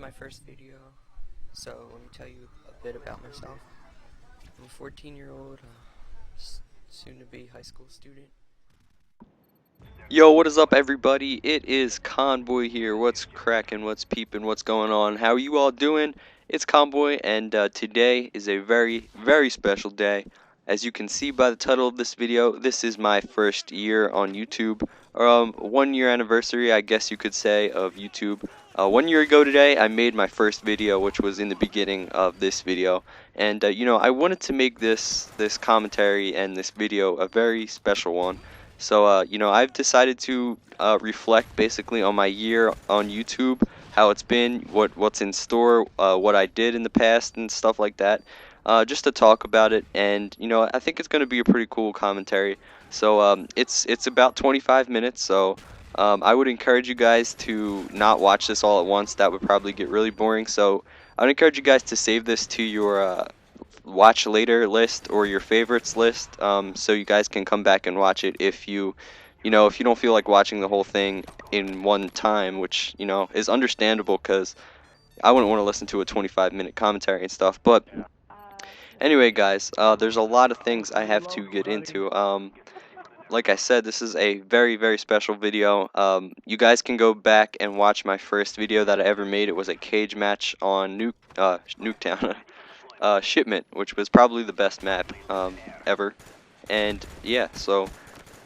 my first video, so let me tell you a bit about myself. I'm a 14-year-old, soon-to-be high school student. Yo, what is up, everybody? It is Convoy here. What's cracking? What's peeping? What's going on? How are you all doing? It's Convoy, and today is a very, very special day. As you can see by the title of this video, this is my first year on YouTube. 1 year anniversary, I guess you could say, of YouTube. 1 year ago today, I made my first video, which was in the beginning of this video. And I wanted to make this commentary and this video a very special one. So, I've decided to reflect basically on my year on YouTube, how it's been, what's in store, what I did in the past, and stuff like that, just to talk about it. And I think it's going to be a pretty cool commentary. So, it's about 25 minutes. So, I would encourage you guys to not watch this all at once. That would probably get really boring. So, I would encourage you guys to save this to your watch later list or your favorites list, so you guys can come back and watch it if you don't feel like watching the whole thing in one time, which is understandable because I wouldn't want to listen to a 25-minute commentary and stuff. But anyway, guys, there's a lot of things I have to get into. Like I said, this is a very, very special video. You guys can go back and watch my first video that I ever made. It was a cage match on Nuketown. Shipment, which was probably the best map ever. And yeah, so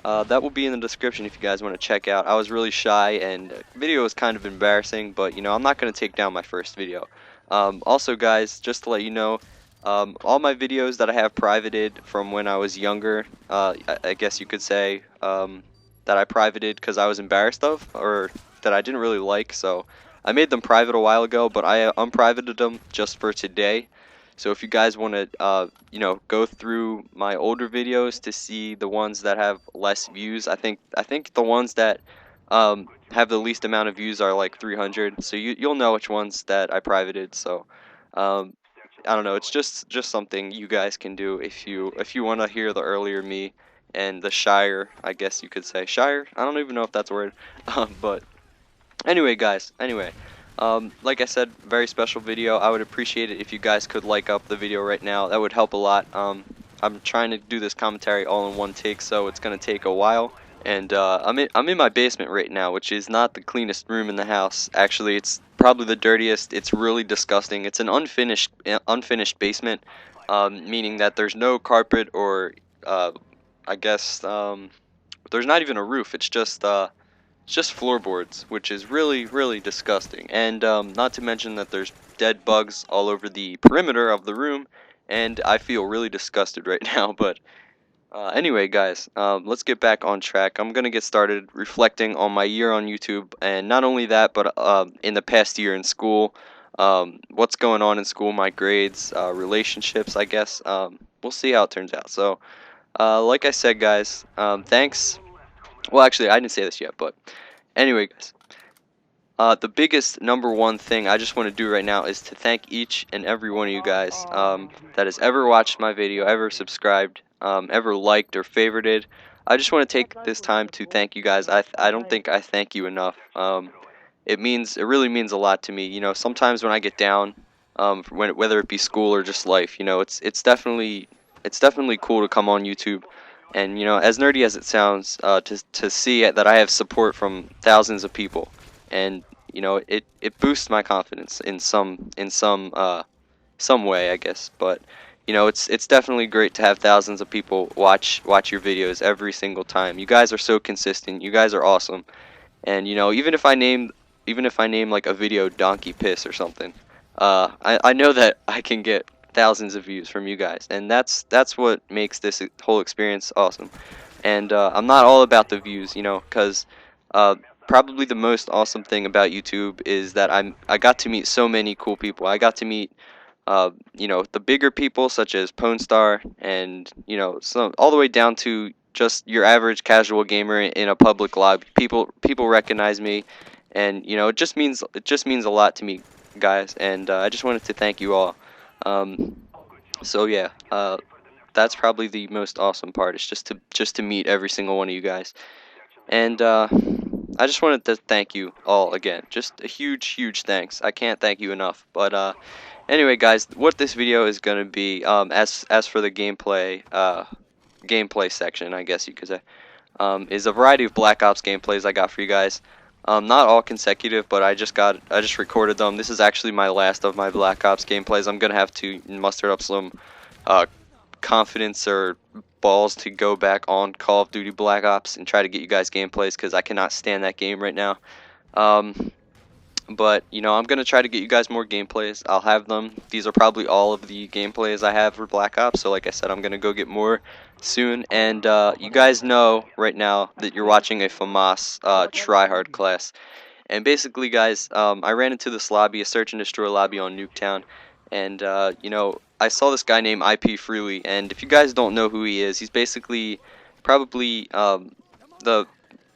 that will be in the description if you guys want to check out. I was really shy, and the video was kind of embarrassing, but I'm not going to take down my first video. Also, guys, just to let you know, all my videos that I have privated from when I was younger, I guess you could say, that I privated because I was embarrassed of, or that I didn't really like, so I made them private a while ago, but I unprivated them just for today. So if you guys want to, go through my older videos to see the ones that have less views, I think the ones that have the least amount of views are like 300. So you'll know which ones that I privated. So I don't know. It's just something you guys can do if you want to hear the earlier me and the shyer, I guess you could say shyer. I don't even know if that's a word, but anyway, guys. Anyway. Like I said, very special video. I would appreciate it if you guys could like up the video right now. That would help a lot. I'm trying to do this commentary all in one take, so it's gonna take a while. And I'm in my basement right now, which is not the cleanest room in the house. Actually, it's probably the dirtiest. It's really disgusting. It's an unfinished basement, meaning that there's no carpet or I guess there's not even a roof. It's just floorboards, which is really, really disgusting. And not to mention that there's dead bugs all over the perimeter of the room, and I feel really disgusted right now. But anyway, guys, let's get back on track. I'm going to get started reflecting on my year on YouTube, and not only that, but in the past year in school, what's going on in school, my grades, relationships, I guess. We'll see how it turns out. So, like I said, guys, thanks. Well, actually, I didn't say this yet, but anyway, guys, the biggest #1 thing I just want to do right now is to thank each and every one of you guys that has ever watched my video, ever subscribed, ever liked or favorited. I just want to take this time to thank you guys. I don't think I thank you enough. It really means a lot to me. Sometimes when I get down, whether it be school or just life, it's definitely cool to come on YouTube. And as nerdy as it sounds, to see that I have support from thousands of people, and it boosts my confidence in some way, I guess. But it's definitely great to have thousands of people watch your videos every single time. You guys are so consistent. You guys are awesome. And even if I name like a video Donkey Piss or something, I know that I can get thousands of views from you guys, and that's what makes this whole experience awesome. And I'm not all about the views, because probably the most awesome thing about YouTube is that I got to meet so many cool people. I got to meet the bigger people such as Pwnstar, and some all the way down to just your average casual gamer in a public lobby. People recognize me, and it just means a lot to me, guys. And I just wanted to thank you all. So yeah, that's probably the most awesome part. Is just to meet every single one of you guys. And I just wanted to thank you all again. Just a huge thanks. I can't thank you enough. But anyway, guys, what this video is gonna be, as for the gameplay section, I guess you could say, is a variety of Black Ops gameplays I got for you guys. Not all consecutive, but I just recorded them. This is actually my last of my Black Ops gameplays. I'm gonna have to muster up some confidence or balls to go back on Call of Duty Black Ops and try to get you guys gameplays, because I cannot stand that game right now. But you know, I'm gonna try to get you guys more gameplays. I'll have them. These are probably all of the gameplays I have for Black Ops. So like I said, I'm gonna go get more soon. And you guys know right now that you're watching a FAMAS tryhard class. And basically, guys, I ran into this lobby, a search and destroy lobby on Nuketown, and you know, I saw this guy named IP Freely. And if you guys don't know who he is, he's basically probably the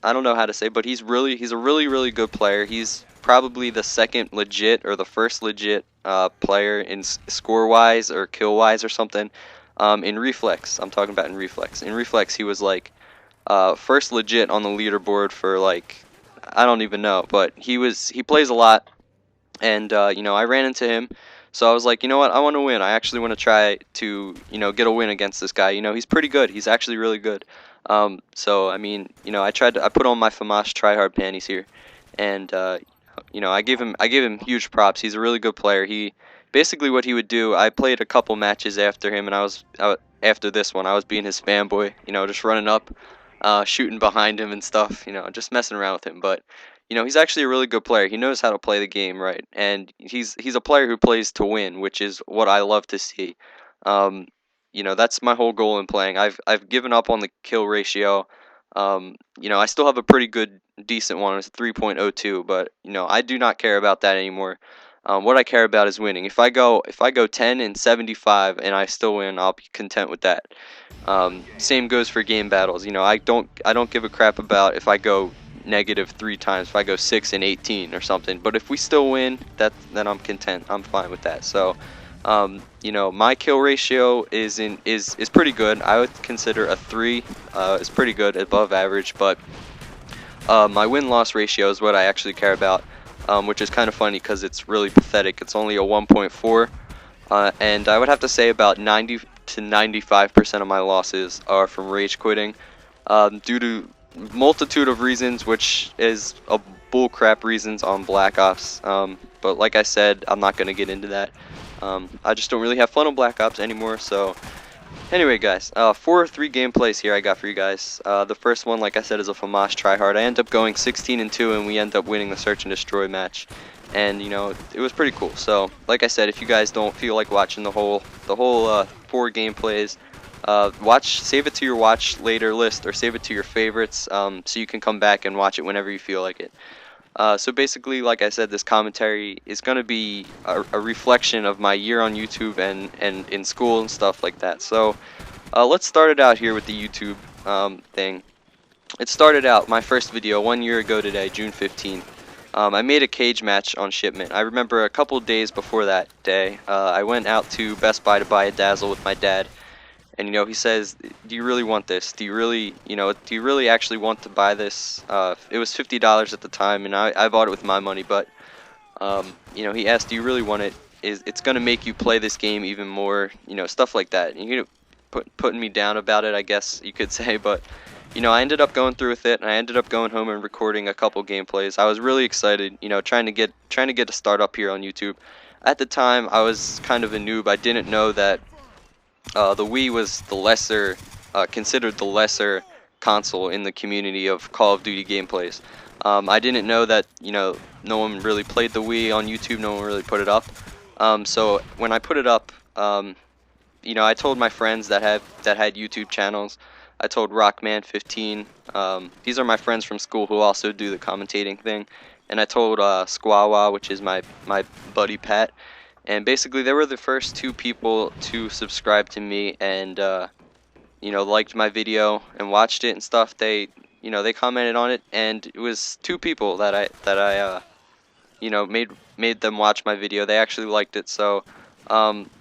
I don't know how to say, but he's a really good player. He's probably the second legit or the first legit player in score wise or kill wise or something. In Reflex, I'm talking about in Reflex. In Reflex, he was like first legit on the leaderboard for like, I don't even know, but he plays a lot, and you know, I ran into him. So I was like, you know what, I want to win. I actually want to try to, you know, get a win against this guy. You know, he's pretty good. He's actually really good. So I mean, you know, I put on my FAMAS tryhard panties here, and you know, I gave him huge props. He's a really good player. He basically, what he would do, I played a couple matches after him, and after this one, I was being his fanboy. You know, just running up, shooting behind him and stuff. You know, just messing around with him, but. You know, he's actually a really good player. He knows how to play the game right, and he's a player who plays to win, which is what I love to see. You know, that's my whole goal in playing. I've given up on the kill ratio. You know, I still have a pretty good, decent one. It's 3.02, but you know, I do not care about that anymore. What I care about is winning. If I go 10 and 75 and I still win, I'll be content with that. Same goes for game battles. You know, I don't give a crap about if I go -3 times, if I go 6 and 18 or something. But if we still win, then I'm content. I'm fine with that. So, you know, my kill ratio is pretty good. I would consider a 3 is pretty good, above average. But my win-loss ratio is what I actually care about, which is kind of funny because it's really pathetic. It's only a 1.4, and I would have to say about 90 to 95% of my losses are from rage quitting, due to multitude of reasons, which is a bullcrap reasons on Black Ops. But like I said, I'm not going to get into that. I just don't really have fun on Black Ops anymore. So anyway, guys, 4 or 3 gameplays here I got for you guys. The first one, like I said, is a FAMAS tryhard. I end up going 16-2, and we end up winning the search and destroy match. And you know, it was pretty cool. So like I said, if you guys don't feel like watching the whole 4 gameplays, save it to your watch later list, or save it to your favorites, so you can come back and watch it whenever you feel like it. So basically, like I said, this commentary is going to be a reflection of my year on YouTube and in school and stuff like that. So let's start it out here with the YouTube thing. It started out, my first video, 1 year ago today, June 15th. I made a cage match on shipment. I remember a couple days before that day, I went out to Best Buy to buy a Dazzle with my dad. And you know, he says, "Do you really want this? Do you really actually want to buy this?" It was $50 at the time, and I bought it with my money. But you know, he asked, "Do you really want it? It's going to make you play this game even more?" You know, stuff like that. And, you know, putting me down about it, I guess you could say. But you know, I ended up going through with it, and I ended up going home and recording a couple gameplays. I was really excited, you know, trying to get a start up here on YouTube. At the time, I was kind of a noob. I didn't know that the Wii was considered the lesser console in the community of Call of Duty gameplays. I didn't know that, you know, no one really played the Wii on YouTube. No one really put it up. So when I put it up, you know, I told my friends that had YouTube channels. I told Rockman15. These are my friends from school who also do the commentating thing. And I told Squawa, which is my buddy Pat. And basically, they were the first 2 people to subscribe to me and, you know, liked my video and watched it and stuff. They, you know, they commented on it, and it was 2 people that I you know, made them watch my video. They actually liked it. So,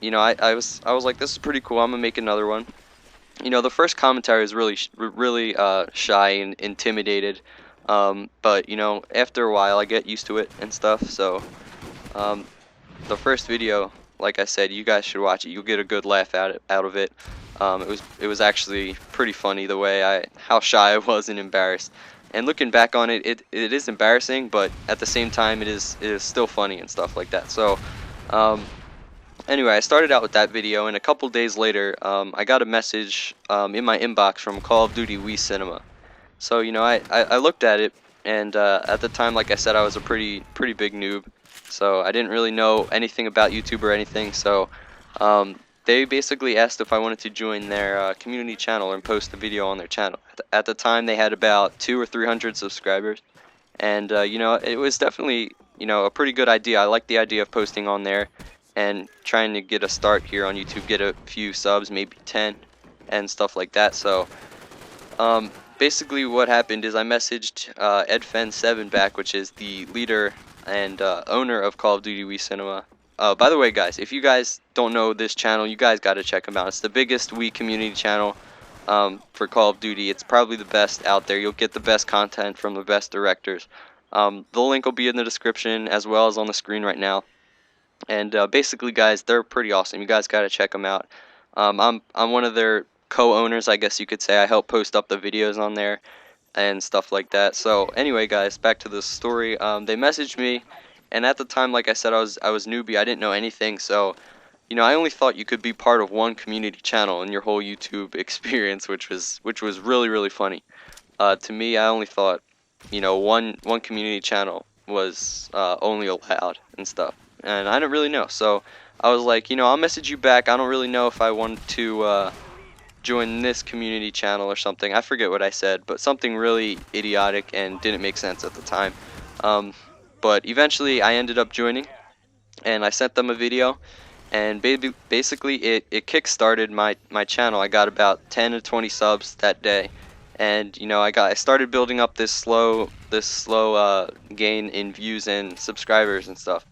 you know, I was like, this is pretty cool. I'm gonna make another one. You know, the first commentary was really shy and intimidated. But you know, after a while I get used to it and stuff. So the first video, like I said, you guys should watch it. You'll get a good laugh out of it. It was actually pretty funny the way how shy I was and embarrassed. And looking back on it, it is embarrassing, but at the same time, it is still funny and stuff like that. So anyway, I started out with that video, and a couple days later, I got a message in my inbox from Call of Duty Wii Cinema. So you know, I looked at it, and at the time, like I said, I was a pretty big noob, so I didn't really know anything about YouTube or anything. So they basically asked if I wanted to join their community channel and post a video on their channel. At the time, they had about 200 or 300 subscribers, and you know, it was definitely, you know, a pretty good idea. I like the idea of posting on there and trying to get a start here on YouTube, get a few subs, maybe 10, and stuff like that. So basically what happened is I messaged EdFen7 back, which is the leader and owner of Call of Duty Wii Cinema. By the way, guys, if you guys don't know this channel, you guys got to check them out. It's the biggest Wii community channel for Call of Duty. It's probably the best out there. You'll get the best content from the best directors. The link will be in the description as well as on the screen right now. And basically, guys, they're pretty awesome. You guys got to check them out. I'm one of their co-owners, I guess you could say. I help post up the videos on there and stuff like that. So anyway, guys, back to the story. They messaged me, and at the time, like I said, I was newbie. I didn't know anything. So you know, I only thought you could be part of one community channel in your whole YouTube experience, which was really funny. To me, I only thought, you know, one community channel was only allowed and stuff, and I didn't really know. So I was like, you know, I'll message you back. I don't really know if I want to join this community channel or something. I forget what I said, but something really idiotic and didn't make sense at the time. But eventually I ended up joining, and I sent them a video, and basically it kick-started my channel. I got about 10 to 20 subs that day, and you know, I started building up this slow gain in views and subscribers and stuff.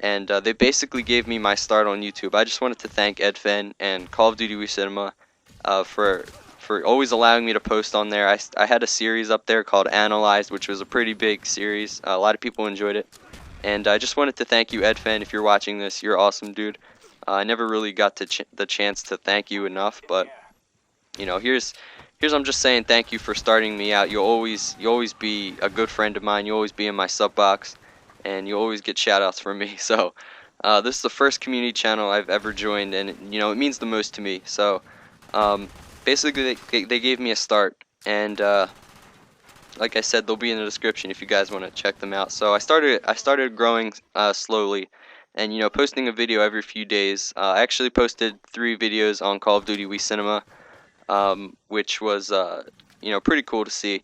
And they basically gave me my start on YouTube. I just wanted to thank EdFen and Call of Duty Wii Cinema for always allowing me to post on there. I had a series up there called Analyzed, which was a pretty big series. A lot of people enjoyed it. And I just wanted to thank you, EdFen. If you're watching this, you're awesome, dude. I never really got the chance to thank you enough, but you know, here's I'm just saying thank you for starting me out. You'll always be a good friend of mine. You'll always be in my sub box, and you always get shout outs from me. So this is the first community channel I've ever joined, and you know, it means the most to me. So basically they gave me a start, and like I said, they'll be in the description if you guys want to check them out. So I started growing slowly, and you know, posting a video every few days. I actually posted 3 videos on Call of Duty Wii Cinema, which was you know, pretty cool to see.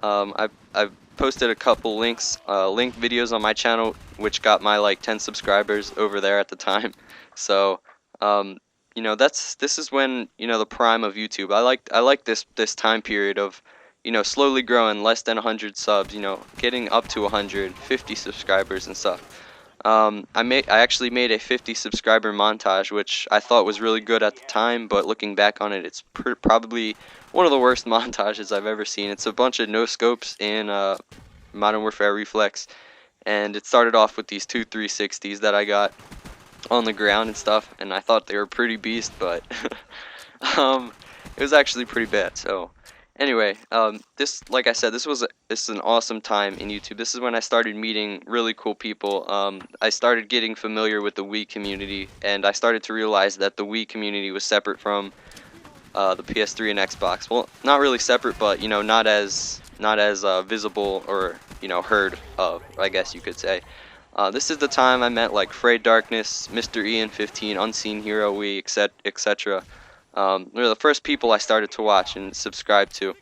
I've posted a couple link videos on my channel, which got my like 10 subscribers over there at the time. So you know, this is when, you know, the prime of YouTube. I like this time period of, you know, slowly growing, less than 100 subs, you know, getting up to 150 subscribers and stuff. I actually made a 50 subscriber montage, which I thought was really good at the time, but looking back on it, it's probably one of the worst montages I've ever seen. It's a bunch of no scopes in Modern Warfare Reflex, and it started off with these 2 360s that I got on the ground and stuff, and I thought they were pretty beast, but it was actually pretty bad. So anyway, this, like I said, this is an awesome time in YouTube. This is when I started meeting really cool people. I started getting familiar with the Wii community, and I started to realize that the Wii community was separate from the PS3 and Xbox. Well, not really separate, but you know, not as visible or, you know, heard of, I guess you could say. This is the time I met like Frayed Darkness, Mr. Ian15, Unseen Hero Wii, etc. They're the first people I started to watch and subscribe to.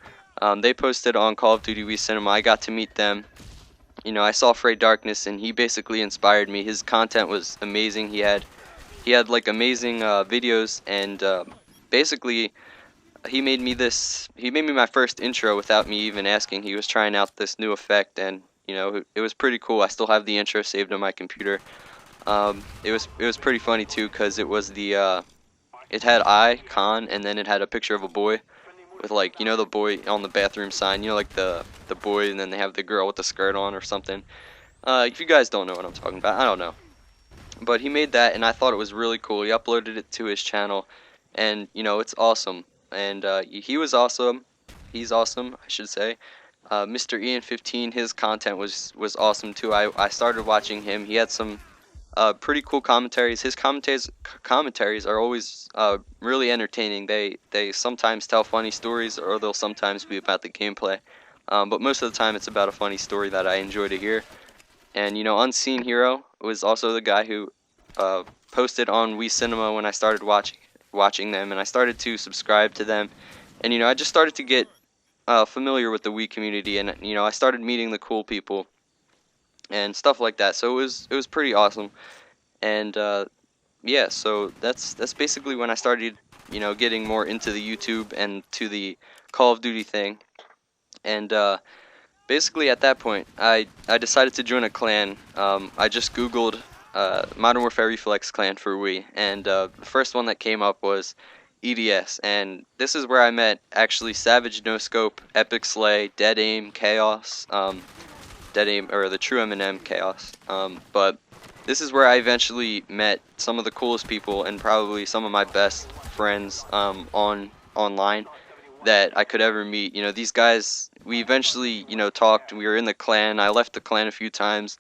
They posted on Call of Duty Wii Cinema. I got to meet them. You know, I saw Frayed Darkness, and he basically inspired me. His content was amazing. He had like amazing videos, and basically he made me my first intro without me even asking. He was trying out this new effect, and you know, it was pretty cool. I still have the intro saved on my computer. It was pretty funny too, because it was it had Khan, and then it had a picture of a boy, with like, you know, the boy on the bathroom sign, you know, like the boy and then they have the girl with the skirt on or something. If you guys don't know what I'm talking about, I don't know. But he made that and I thought it was really cool. He uploaded it to his channel and, you know, it's awesome. And he was awesome. He's awesome, I should say. Mr. Ian15, his content was awesome too. I started watching him. He had some pretty cool commentaries. His commentaries are always really entertaining. They sometimes tell funny stories, or they'll sometimes be about the gameplay. But most of the time, it's about a funny story that I enjoy to hear. And you know, Unseen Hero was also the guy who posted on Wii Cinema when I started watching them, and I started to subscribe to them. And you know, I just started to get familiar with the Wii community, and you know, I started meeting the cool people and stuff like that. So it was pretty awesome. And yeah, so that's basically when I started, you know, getting more into the YouTube and to the Call of Duty thing. And basically at that point, I decided to join a clan. I just Googled Modern Warfare Reflex clan for Wii, and the first one that came up was EDS, and this is where I met actually Savage No Scope, Epic Slay, Dead Aim, Chaos, Dead Aim, or the True Eminem, Chaos. But this is where I eventually met some of the coolest people and probably some of my best friends online that I could ever meet. You know, these guys, we eventually, you know, talked. We were in the clan. I left the clan a few times.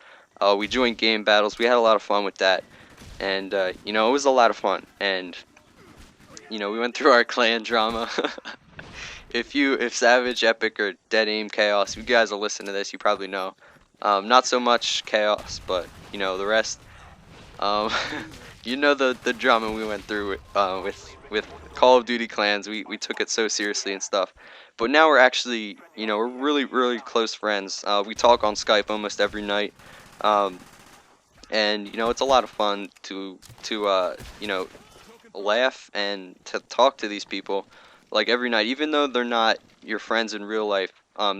We joined game battles. We had a lot of fun with that, and you know, it was a lot of fun. And you know, we went through our clan drama. If Savage, Epic, or Dead Aim, Chaos, you guys will listen to this, you probably know. Not so much Chaos, but you know the rest. You know the drama we went through with Call of Duty clans. We took it so seriously and stuff. But now we're actually, you know, we're really close friends. We talk on Skype almost every night. And you know, it's a lot of fun to you know, laugh and to talk to these people like every night, even though they're not your friends in real life.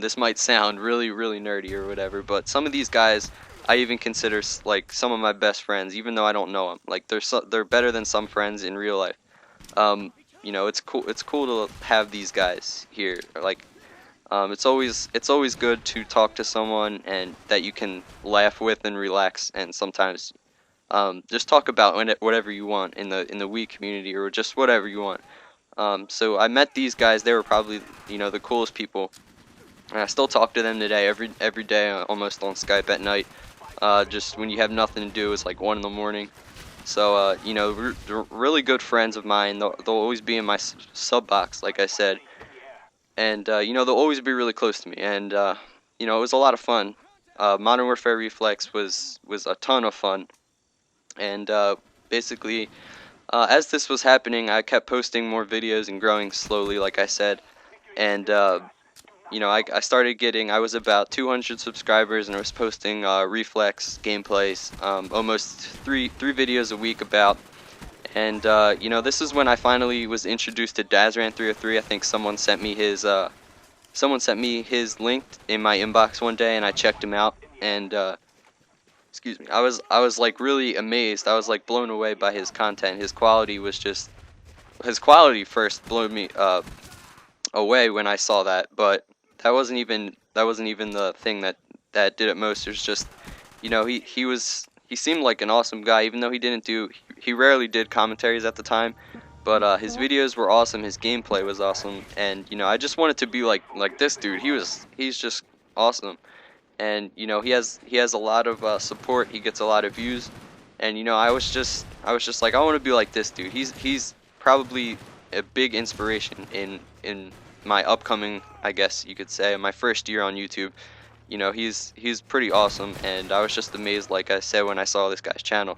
This might sound really nerdy or whatever, but some of these guys I even consider like some of my best friends, even though I don't know them. Like they're better than some friends in real life. You know, it's cool to have these guys here. Like it's always good to talk to someone and that you can laugh with and relax, and sometimes just talk about whatever you want in the Wii community, or just whatever you want. So I met these guys. They were probably, you know, the coolest people, and I still talk to them today, every day, almost on Skype at night. Just when you have nothing to do, it's like 1 in the morning. So you know, they're really good friends of mine. They'll always be in my sub box, like I said, and you know, they'll always be really close to me. And you know, it was a lot of fun. Modern Warfare Reflex was a ton of fun. And basically, as this was happening, I kept posting more videos and growing slowly, like I said. And you know, I started getting, I was about 200 subscribers, and I was posting Reflex gameplays, almost three videos a week about. And you know, this is when I finally was introduced to Dazran 303. I think someone sent me his link in my inbox one day, and I checked him out. And excuse me, I was like really amazed. I was like blown away by his content. His quality first blew me away when I saw that, but that wasn't even the thing that did it most. It was just, you know, he seemed like an awesome guy, even though he rarely did commentaries at the time, but his videos were awesome. His gameplay was awesome, and you know, I just wanted to be like this dude. He's just awesome. And you know, he has a lot of support. He gets a lot of views, and you know, I was just like, I want to be like this dude. He's probably a big inspiration in my upcoming, I guess you could say, my first year on YouTube. You know, he's pretty awesome, and I was just amazed, like I said, when I saw this guy's channel.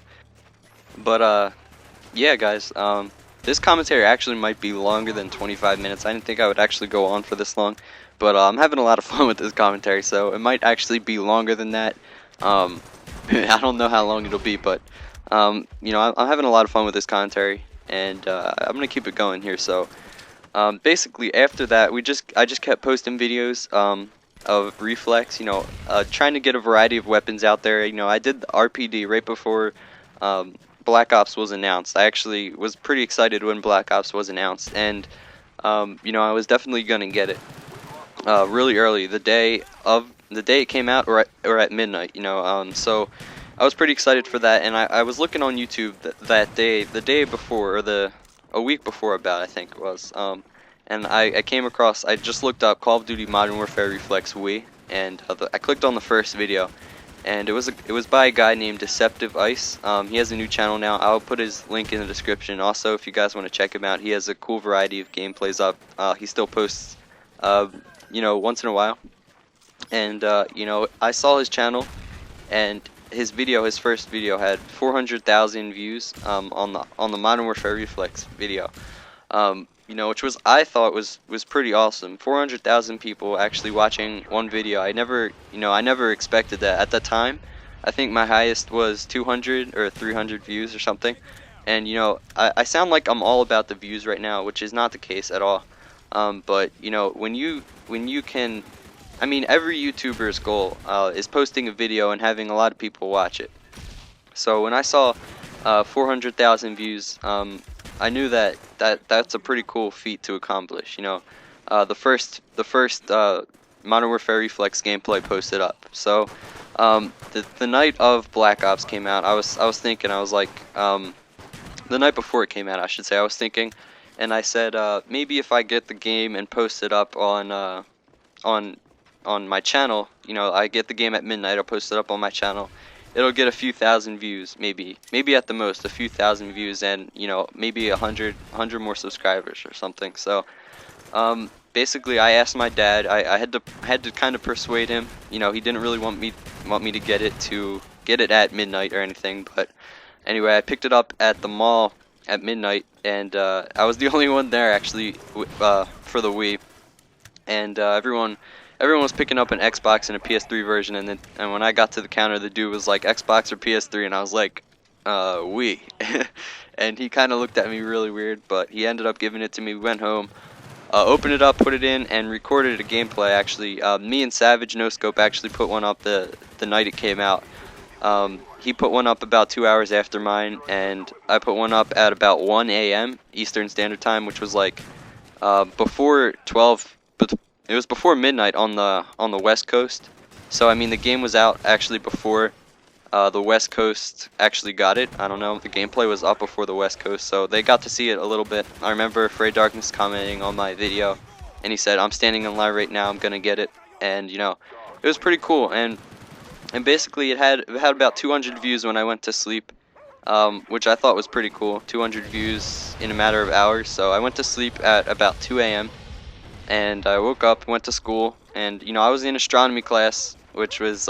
But yeah, guys, this commentary actually might be longer than 25 minutes. I didn't think I would actually go on for this long. But I'm having a lot of fun with this commentary, so it might actually be longer than that. I don't know how long it'll be, but you know, I'm having a lot of fun with this commentary, and I'm gonna keep it going here. So basically, after that, I just kept posting videos of Reflex. You know, trying to get a variety of weapons out there. You know, I did the RPD right before Black Ops was announced. I actually was pretty excited when Black Ops was announced, and you know, I was definitely gonna get it really early, the day it came out, or at midnight, you know. So I was pretty excited for that, and I was looking on YouTube that day, the day before, or a week before about, I think it was. And I came across, I just looked up Call of Duty Modern Warfare Reflex Wii, and I clicked on the first video, and it was by a guy named Deceptive Ice. He has a new channel now. I'll put his link in the description. Also, if you guys want to check him out, he has a cool variety of gameplays up. He still posts, you know, once in a while. And you know, I saw his channel, and his first video had 400,000 views on the Modern Warfare Reflex video. You know, which I thought was pretty awesome. 400,000 people actually watching one video. I never expected that at the time. I think my highest was 200 or 300 views or something. And you know, I sound like I'm all about the views right now, which is not the case at all. But you know, when you can, I mean, every YouTuber's goal is posting a video and having a lot of people watch it. So when I saw 400,000 views, I knew that's a pretty cool feat to accomplish. You know, the first Modern Warfare Reflex gameplay posted up. So the night of Black Ops came out, I was thinking, I was like, the night before it came out, I should say, I was thinking, and I said, maybe if I get the game and post it up on my channel, you know, I get the game at midnight, I'll post it up on my channel. It'll get a few thousand views, maybe at the most a few thousand views, and you know, maybe 100 more subscribers or something. So basically, I asked my dad. I had to kind of persuade him. You know, he didn't really want me to get it at midnight or anything. But anyway, I picked it up at the mall at midnight, and I was the only one there actually for the Wii, and everyone was picking up an Xbox and a PS3 version, and when I got to the counter, the dude was like, Xbox or PS3, and I was like, Wii. And he kind of looked at me really weird, but he ended up giving it to me. We went home, opened it up, put it in, and recorded a gameplay. Actually, me and Savage No Scope actually put one up the night it came out. He put one up about 2 hours after mine, and I put one up at about 1 a.m. Eastern Standard Time, which was like before 12. But it was before midnight on the West Coast. So I mean, the game was out actually before the West Coast actually got it. I don't know, the gameplay was up before the West Coast, so they got to see it a little bit. I remember Afraid Darkness commenting on my video, and he said, I'm standing in line right now, I'm gonna get it. And you know, it was pretty cool. And basically it had about 200 views when I went to sleep, which I thought was pretty cool. 200 views in a matter of hours. So I went to sleep at about 2 a.m. and I woke up, went to school, and you know, I was in astronomy class, which was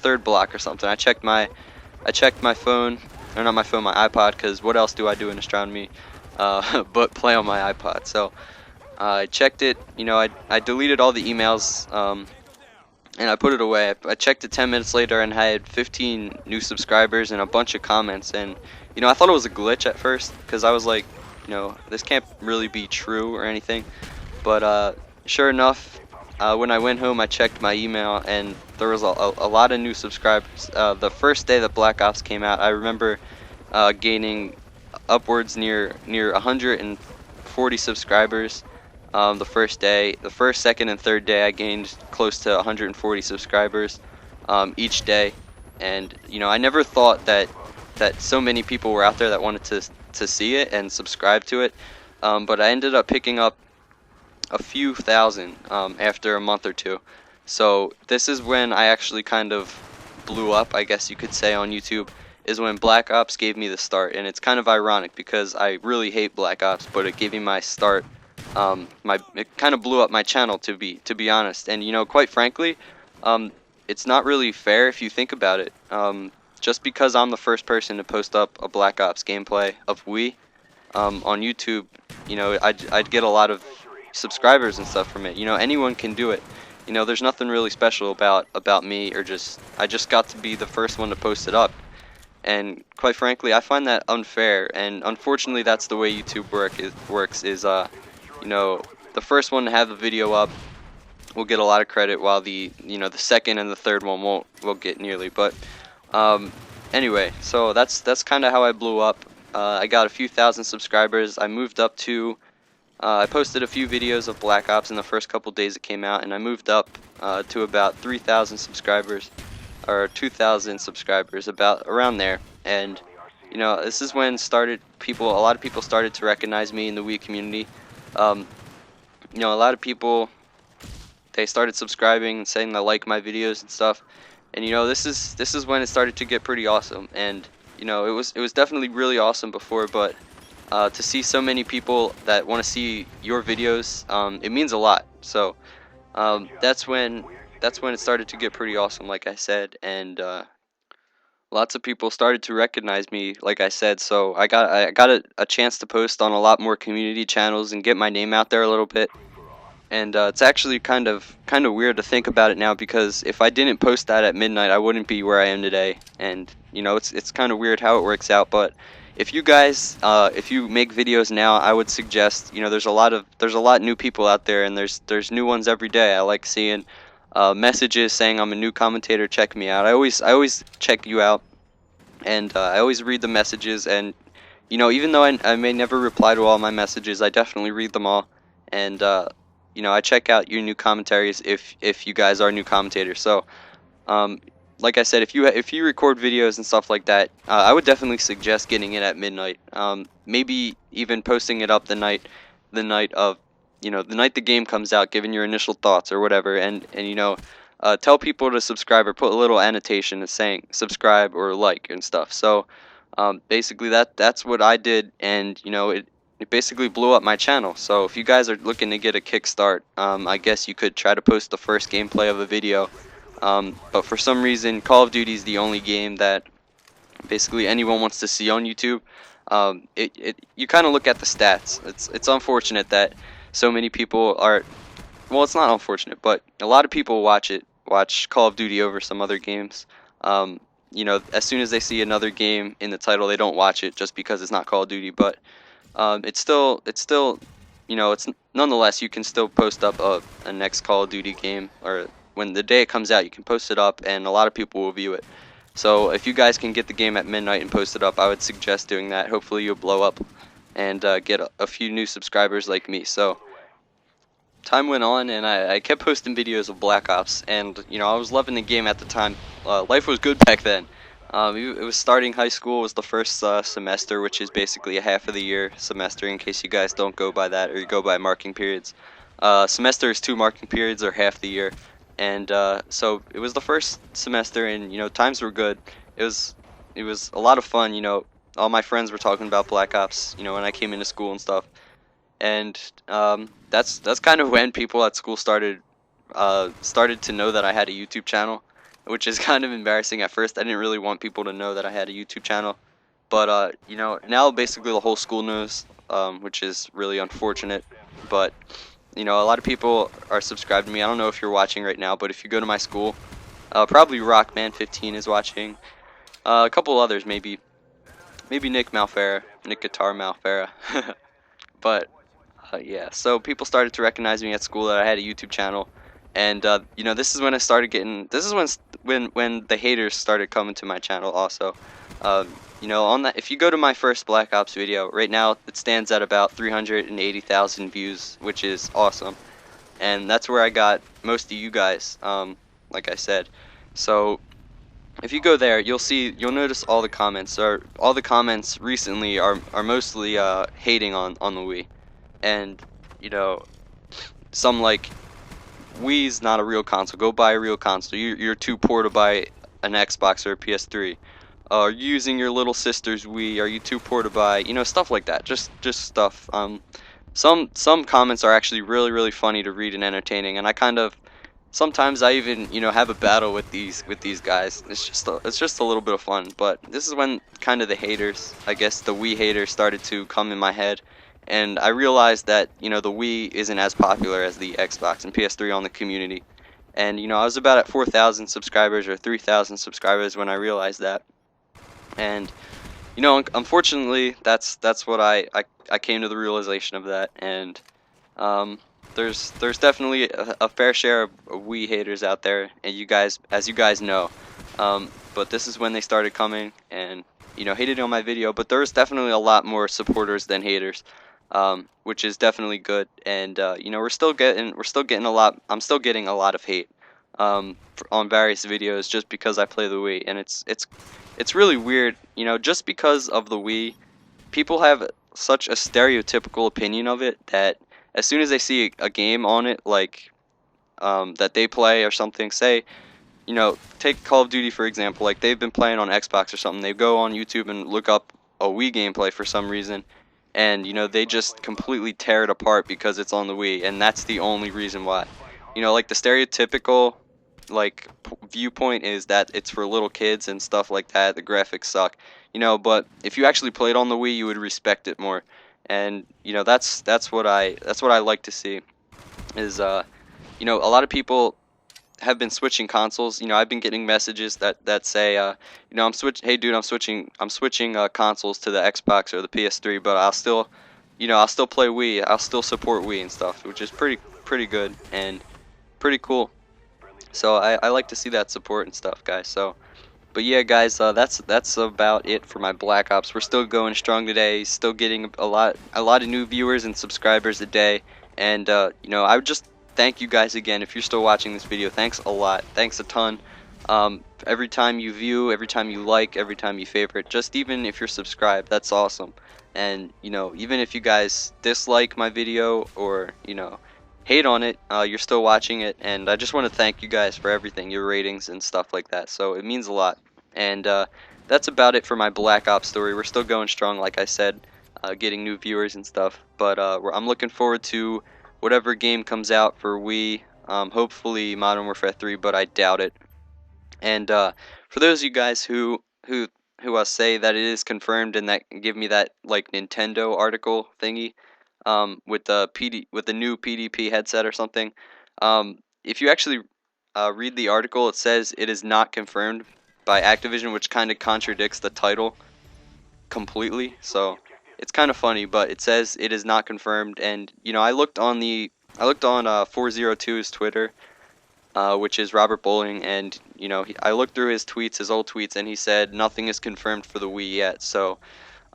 third block or something. I checked my phone, or not my phone, my iPod, because what else do I do in astronomy but play on my iPod? So I checked it. You know, I deleted all the emails, and I put it away. I checked it 10 minutes later, and I had 15 new subscribers and a bunch of comments. And you know, I thought it was a glitch at first, because I was like, you know, this can't really be true or anything. But sure enough, when I went home, I checked my email, and there was a lot of new subscribers. The first day that Black Ops came out, I remember gaining upwards near 140 subscribers. The first day, the first, second, and third day, I gained close to 140 subscribers each day. And you know, I never thought that so many people were out there that wanted to see it and subscribe to it. But I ended up picking up a few thousand after a month or two. So this is when I actually kind of blew up, I guess you could say, on YouTube, is when Black Ops gave me the start. And it's kind of ironic because I really hate Black Ops, but it gave me my start. It kind of blew up my channel, to be honest. And you know, quite frankly, it's not really fair if you think about it. Just because I'm the first person to post up a Black Ops gameplay of Wii on YouTube, you know, I'd get a lot of subscribers and stuff from it. You know, anyone can do it. You know, there's nothing really special about me, or I just got to be the first one to post it up. And quite frankly, I find that unfair, and unfortunately that's the way YouTube works is you know, the first one to have the video up will get a lot of credit, while the second and the third one won't get nearly. But anyway, so that's kind of how I blew up. I got a few thousand subscribers. I moved up to I posted a few videos of Black Ops in the first couple days it came out, and I moved up to about 3,000 subscribers, or 2,000 subscribers, about around there. And you know, this is when a lot of people started to recognize me in the Wii community. Um, you know, a lot of people, they started subscribing and saying they like my videos and stuff. And you know, this is when it started to get pretty awesome. And you know, it was definitely really awesome before, but to see so many people that want to see your videos, it means a lot. So that's when it started to get pretty awesome, like I said. And lots of people started to recognize me, like I said. So I got a chance to post on a lot more community channels and get my name out there a little bit. And it's actually kind of weird to think about it now, because if I didn't post that at midnight, I wouldn't be where I am today. And you know, it's kind of weird how it works out. But if you guys, if you make videos now, I would suggest, you know, there's a lot new people out there, and there's new ones every day. I like seeing messages saying I'm a new commentator. Check me out. I always check you out, and I always read the messages. And you know, even though I may never reply to all my messages, I definitely read them all. And you know, I check out your new commentaries if you guys are new commentators. So, like I said, if you record videos and stuff like that, I would definitely suggest getting it at midnight. Maybe even posting it up the night of, you know, the night the game comes out, giving your initial thoughts or whatever, and you know, tell people to subscribe, or put a little annotation saying subscribe or like and stuff. So, basically that's what I did, and you know, it basically blew up my channel. So if you guys are looking to get a kickstart, I guess you could try to post the first gameplay of a video. But for some reason, Call of Duty is the only game that basically anyone wants to see on YouTube. You kind of look at the stats. It's unfortunate that so many people are. Well, it's not unfortunate, but a lot of people watch Call of Duty over some other games. You know, as soon as they see another game in the title, they don't watch it just because it's not Call of Duty. But it's still, you know, it's nonetheless, you can still post up a next Call of Duty game, or when the day it comes out, you can post it up, and a lot of people will view it. So if you guys can get the game at midnight and post it up, I would suggest doing that. Hopefully you'll blow up and get a few new subscribers like me. So time went on, and I kept posting videos of Black Ops, and you know, I was loving the game at the time. Life was good back then. It was starting high school. It was the first semester, which is basically a half of the year semester, in case you guys don't go by that, or you go by marking periods. Semester is 2 marking periods, or half the year. And so it was the first semester, and you know, times were good. It was a lot of fun. You know, all my friends were talking about Black Ops, you know, when I came into school and stuff. And that's kind of when people at school started to know that I had a YouTube channel, which is kind of embarrassing at first. I didn't really want people to know that I had a YouTube channel, but you know, now basically the whole school knows, which is really unfortunate. But you know, a lot of people are subscribed to me. I don't know if you're watching right now, but if you go to my school, probably Rockman15 is watching. A couple others, maybe Nick Guitar Malfera. But yeah, so people started to recognize me at school, that I had a YouTube channel. And you know, this is when I started getting. This is when the haters started coming to my channel also. You know, on that, if you go to my first Black Ops video, right now it stands at about 380,000 views, which is awesome. And that's where I got most of you guys, like I said. So if you go there, you'll notice all the comments. All the comments recently are mostly hating on the Wii. And you know, some like, Wii's not a real console. Go buy a real console. You're too poor to buy an Xbox or a PS3. Are you using your little sister's Wii? Are you too poor to buy? You know, stuff like that. Just stuff. Some comments are actually really funny to read and entertaining. And I kind of, sometimes I even, you know, have a battle with these guys. It's just a little bit of fun. But this is when kind of the haters, I guess the Wii haters, started to come in my head. And I realized that, you know, the Wii isn't as popular as the Xbox and PS3 on the community. And, you know, I was about at 4,000 subscribers or 3,000 subscribers when I realized that. And, you know, unfortunately, that's what I came to the realization of that. And there's definitely a fair share of Wii haters out there, and you guys, as you guys know. But this is when they started coming and, you know, hated on my video. But there's definitely a lot more supporters than haters. which is definitely good. And you know, we're still getting a lot. I'm still getting a lot of hate on various videos just because I play the Wii, and it's really weird. You know, just because of the Wii, people have such a stereotypical opinion of it that as soon as they see a game on it, like that they play or something, say, you know, take Call of Duty for example, like they've been playing on Xbox or something, they go on YouTube and look up a Wii gameplay for some reason, and you know, they just completely tear it apart because it's on the Wii, and that's the only reason why. You know, like the stereotypical like viewpoint is that it's for little kids and stuff like that. The graphics suck, you know, but if you actually played on the Wii, you would respect it more. And you know, that's what I like to see is you know, a lot of people have been switching consoles. You know, I've been getting messages that say, you know, hey dude, I'm switching consoles to the Xbox or the PS3, but I'll still, you know, I'll still play Wii. I'll still support Wii and stuff, which is pretty good and pretty cool. So I like to see that support and stuff, guys. So, but yeah, guys, that's about it for my Black Ops. We're still going strong today. Still getting a lot of new viewers and subscribers a day. And you know, I would just thank you guys again if you're still watching this video. Thanks a lot. Thanks a ton. Every time you view, every time you like, every time you favorite, just even if you're subscribed, that's awesome. And you know, even if you guys dislike my video or you know, hate on it, you're still watching it, and I just want to thank you guys for everything, your ratings and stuff like that. So it means a lot. And that's about it for my Black Ops story. We're still going strong, like I said, getting new viewers and stuff. But I'm looking forward to whatever game comes out for Wii. Hopefully Modern Warfare 3, but I doubt it. And for those of you guys who say that it is confirmed and that give me that like Nintendo article thingy, with the new PDP headset or something, if you actually read the article, it says it is not confirmed by Activision, which kind of contradicts the title completely. So it's kind of funny, but it says it is not confirmed. And you know, I looked on 402's Twitter, which is Robert Bowling, and you know, I looked through his tweets, his old tweets, and he said nothing is confirmed for the Wii yet. So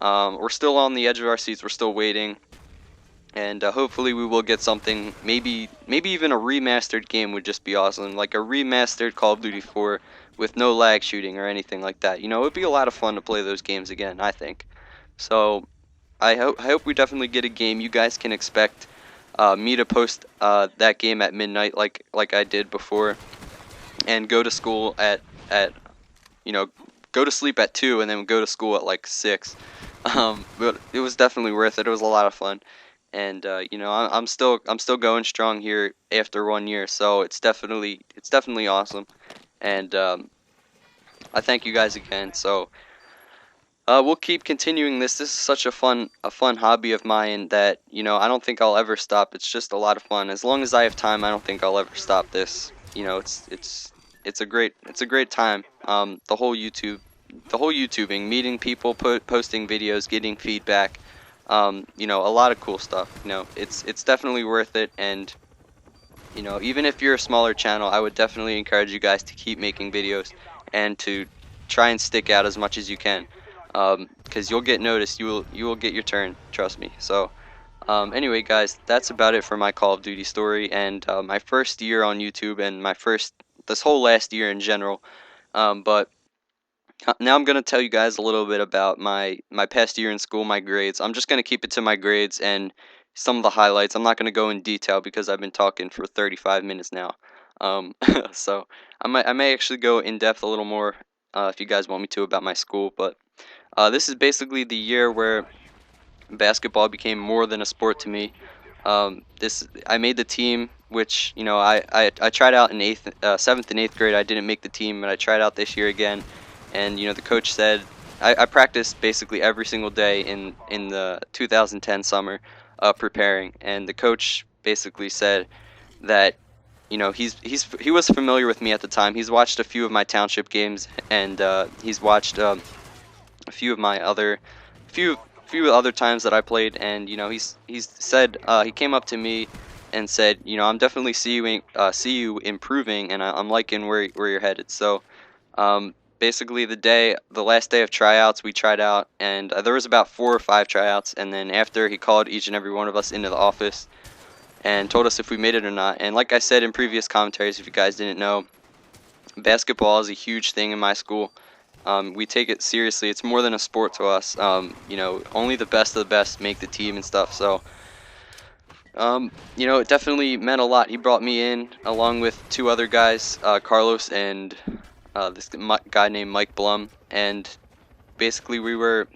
we're still on the edge of our seats. We're still waiting, and hopefully we will get something. Maybe even a remastered game would just be awesome, like a remastered Call of Duty 4 with no lag shooting or anything like that. You know, it'd be a lot of fun to play those games again, I think. So I hope we definitely get a game. You guys can expect me to post that game at midnight, like I did before, and go to school at you know, go to sleep at 2 and then go to school at like 6. But it was definitely worth it. It was a lot of fun, and you know, I'm still going strong here after 1 year, so it's definitely awesome, and I thank you guys again. So we'll keep continuing this. This is such a fun hobby of mine that, you know, I don't think I'll ever stop. It's just a lot of fun. As long as I have time, I don't think I'll ever stop this. You know, it's a great time. The whole YouTubing, meeting people, posting videos, getting feedback. You know, a lot of cool stuff. You know, it's definitely worth it. And you know, even if you're a smaller channel, I would definitely encourage you guys to keep making videos and to try and stick out as much as you can, because you'll get noticed. You will get your turn. Trust me. So anyway, guys, that's about it for my Call of Duty story and my first year on YouTube and this whole last year in general. But now I'm gonna tell you guys a little bit about my past year in school, my grades. I'm just gonna keep it to my grades and some of the highlights. I'm not gonna go in detail because I've been talking for 35 minutes now. So I may actually go in depth a little more if you guys want me to about my school. But this is basically the year where basketball became more than a sport to me. I made the team, which, you know, I tried out in seventh and eighth grade. I didn't make the team, and I tried out this year again. And you know, the coach said I practiced basically every single day in the 2010 summer, preparing. And the coach basically said that, you know, he was familiar with me at the time. He's watched a few of my township games, and he's watched a few of my few other times that I played. And you know, he's said, he came up to me and said, you know, I'm definitely see you improving, and I'm liking where you're headed. So basically the last day of tryouts, we tried out, and there was about 4 or 5 tryouts, and then after, he called each and every one of us into the office and told us if we made it or not. And like I said in previous commentaries, if you guys didn't know, basketball is a huge thing in my school. We take it seriously. It's more than a sport to us. You know, only the best of the best make the team and stuff. So, you know, it definitely meant a lot. He brought me in along with 2 other guys, Carlos and this guy named Mike Blum, and basically we were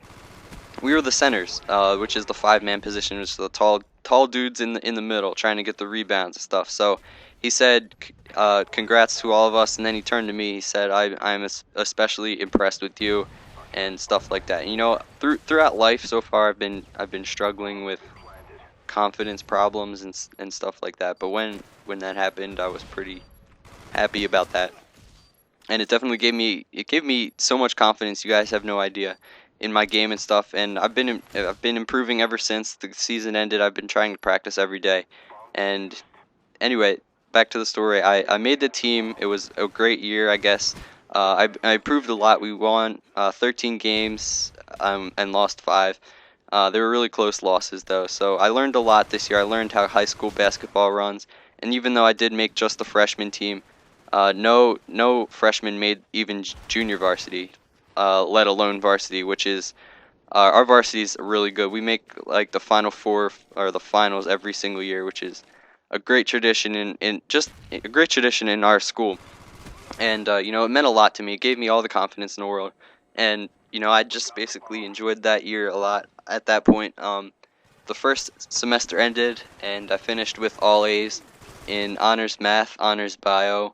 the centers, which is the 5-man position, which is the tall dudes in the middle trying to get the rebounds and stuff. So he said, congrats to all of us, and then he turned to me. He said, I'm especially impressed with you, and stuff like that. And, you know, throughout life so far, I've been struggling with confidence problems and stuff like that. But when that happened, I was pretty happy about that, and it definitely gave me so much confidence. You guys have no idea, in my game and stuff. And I've been improving ever since the season ended. I've been trying to practice every day. And anyway, back to the story. I made the team. It was a great year, I guess. I improved a lot. We won 13 games and lost 5. They were really close losses, though. So I learned a lot this year. I learned how high school basketball runs. And even though I did make just the freshman team, no freshman made even junior varsity, let alone varsity, which is our varsity is really good. We make like the Final Four or the finals every single year, which is a great tradition in our school. And you know, it meant a lot to me. It gave me all the confidence in the world. And you know, I just basically enjoyed that year a lot. At that point, the first semester ended, and I finished with all A's in honors math, honors bio,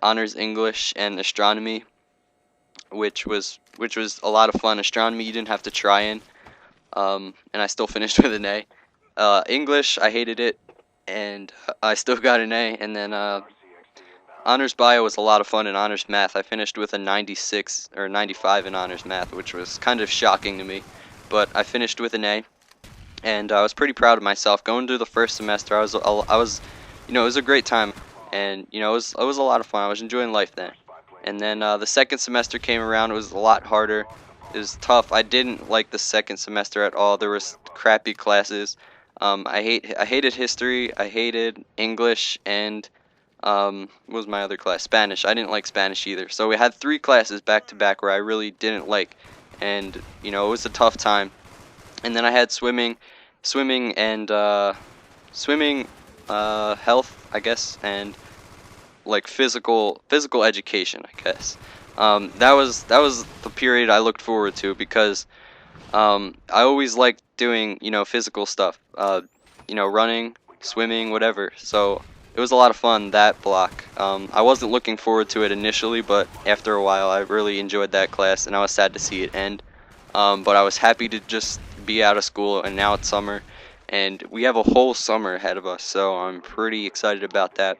honors English, and astronomy, which was a lot of fun. Astronomy you didn't have to try in, and I still finished with an A. English, I hated it, and I still got an A. And then honors bio was a lot of fun, and honors math, I finished with a 96 or 95 in honors math, which was kind of shocking to me, but I finished with an A, and I was pretty proud of myself. Going through the first semester, I was, you know, it was a great time, and you know, it was a lot of fun. I was enjoying life then. And then the second semester came around. It was a lot harder. It was tough. I didn't like the second semester at all. There was crappy classes. I hated history. I hated English, and what was my other class? Spanish. I didn't like Spanish either. So we had 3 classes back to back where I really didn't like, and you know, it was a tough time. And then I had swimming and health, I guess, and like physical education, I guess. That was the period I looked forward to, because I always liked doing, you know, physical stuff, you know, running, swimming, whatever. So it was a lot of fun, that block. I wasn't looking forward to it initially, but after a while I really enjoyed that class, and I was sad to see it end. But I was happy to just be out of school, and now it's summer, and we have a whole summer ahead of us, so I'm pretty excited about that.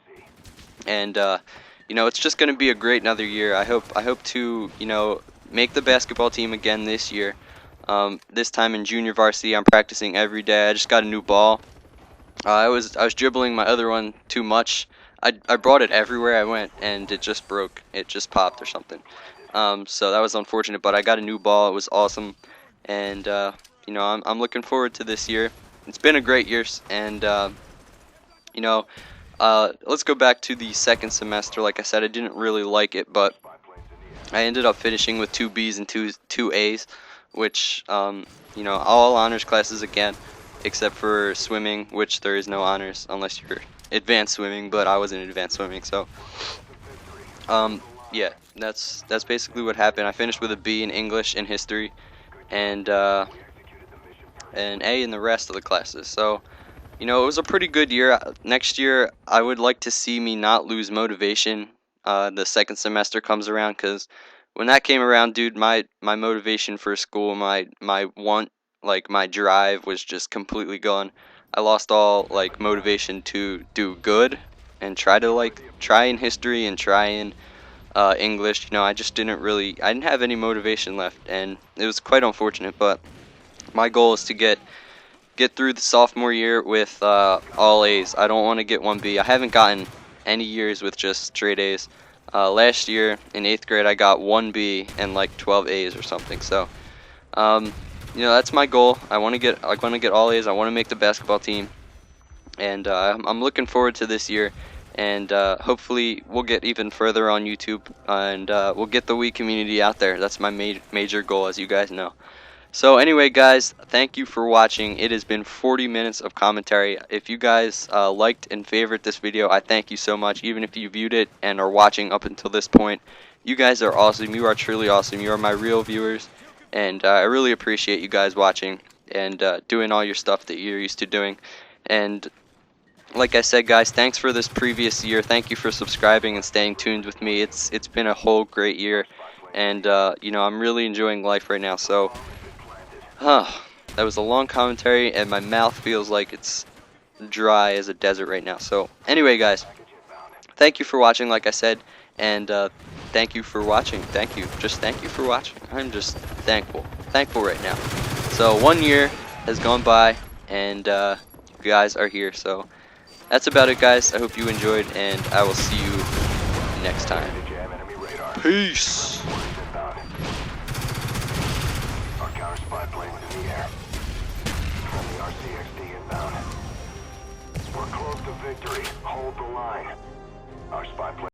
And you know, it's just going to be a great another year. I hope to, you know, make the basketball team again this year. This time in junior varsity, I'm practicing every day. I just got a new ball. I was dribbling my other one too much. I brought it everywhere I went, and it just broke. It just popped or something. So that was unfortunate, but I got a new ball. It was awesome, and you know, I'm looking forward to this year. It's been a great year, and you know, let's go back to the second semester. Like I said, I didn't really like it, but I ended up finishing with 2 B's and 2 A's, which you know, all honors classes again, except for swimming, which there is no honors unless you're advanced swimming, but I wasn't advanced swimming. So yeah, that's basically what happened. I finished with a B in English and history, and an A in the rest of the classes. So you know, it was a pretty good year. Next year, I would like to see me not lose motivation. The second semester comes around, because when that came around, dude, my motivation for school, my want, like my drive was just completely gone. I lost all like motivation to do good and try in history and try in English. You know, I didn't have any motivation left, and it was quite unfortunate. But my goal is to get through the sophomore year with all A's. I don't want to get 1 B. I haven't gotten any years with just straight A's. Last year in 8th grade I got 1 B and like 12 A's or something. So you know, that's my goal. I want to get all A's. I want to make the basketball team, and I'm looking forward to this year. And hopefully we'll get even further on YouTube, and we'll get the Wii community out there. That's my major goal, as you guys know. So anyway, guys, thank you for watching. It has been 40 minutes of commentary. If you guys liked and favored this video, I thank you so much. Even if you viewed it and are watching up until this point, you guys are awesome. You are truly awesome. You are my real viewers, and I really appreciate you guys watching and doing all your stuff that you're used to doing. And like I said, guys, thanks for this previous year. Thank you for subscribing and staying tuned with me. It's been a whole great year, and you know, I'm really enjoying life right now. So that was a long commentary, and my mouth feels like it's dry as a desert right now. So anyway, guys, thank you for watching, like I said, and thank you for watching. Thank you. Just thank you for watching. I'm just thankful right now. So 1 year has gone by, and you guys are here. So that's about it, guys. I hope you enjoyed, and I will see you next time. Peace. Spy planes in the air. Friendly RCXD inbound. We're close to victory. Hold the line. Our spy plane.